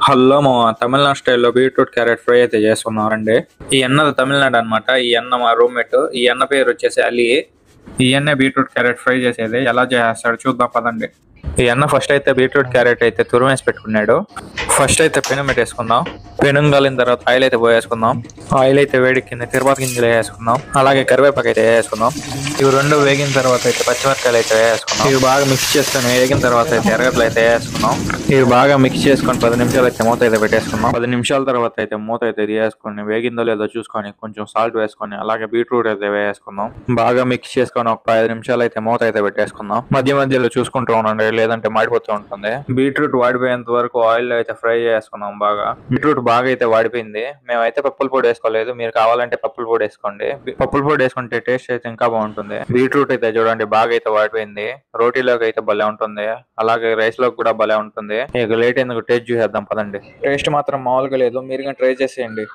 Hello మామ, తమిళనాడు స్టైల్లో beetroot carrot fry అయితే చేస్తున్నారండి. ఈ అన్నది తమిళనాడు అనమాట. ఈ అన్న మా రూమ్మేట్. ఈ అన్న పేరు వచ్చేసి అలీ. ఈ అన్న బీట్రూట్ క్యారెట్ ఫ్రై చేసేది ఎలా చేస్తాడు చూద్దాం పదండి. ఈ అన్న ఫస్ట్ అయితే బీట్రూట్ క్యారెట్ అయితే తురిమేసి పెట్టుకున్నాడు. ఫస్ట్ అయితే పెనం పెట్టేసుకుందాం. పెనం కాలిన తర్వాత ఆయిల్ అయితే పోయేసుకుందాం. ఆయిల్ అయితే వేడికింది, తిరుపతి గింజలు వేసుకుందాం. అలాగే కరివేపాకు అయితే వేసుకుందాం. ఇవి రెండు వేగిన తర్వాత అయితే పచ్చిమిరకాయలు అయితే వేసుకుందాం. ఇవి బాగా మిక్స్ చేసుకొని వేగిన తర్వాత అయితే ఎర్రగడ్డలు అయితే వేసుకుందాం. ఇవి బాగా మిక్స్ చేసుకొని 10 నిమిషాలు అయితే మూత అయితే పెట్టేసుకుందాం. 10 నిమిషాల తర్వాత అయితే మూత అయితే వేసుకొని వేగిందో లేదో చూసుకొని కొంచెం సాల్ట్ వేసుకొని అలాగే బీట్రూట్ అయితే వేసుకుందాం. బాగా మిక్స్ చేసుకొని ఒక 5 నిమిషాలు అయితే మూత అయితే పెట్టేసుకుందాం. మధ్య మధ్యలో చూసుకుంటూ ఉండండి, లేదంటే మాడిపోతూ ఉంటుంది. బీట్రూట్ వాడిపోయేంత వరకు ఆయిల్ అయితే ఫ్రై చేసుకున్నాం. బాగా బీట్రూట్ బాగా అయితే వాడిపోయింది. మేమైతే పప్పుల పొడి వేసుకోలేదు, మీరు కావాలంటే పప్పుల పొడి వేసుకోండి. పప్పుల పొడి వేసుకుంటే టేస్ట్ అయితే ఇంకా బాగుంటుంది. బీట్రూట్ అయితే చూడండి బాగా అయితే వాడిపోయింది. రోటీలోకి అయితే భలే ఉంటుంది, అలాగే రైస్ లోకి కూడా భలే ఉంటుంది. ఇక లేట్ ఎందుకు టేస్ట్ చూసేద్దాం పదండి. టేస్ట్ మాత్రం మామూలుగా లేదు, మీరు ట్రై చేసేయండి.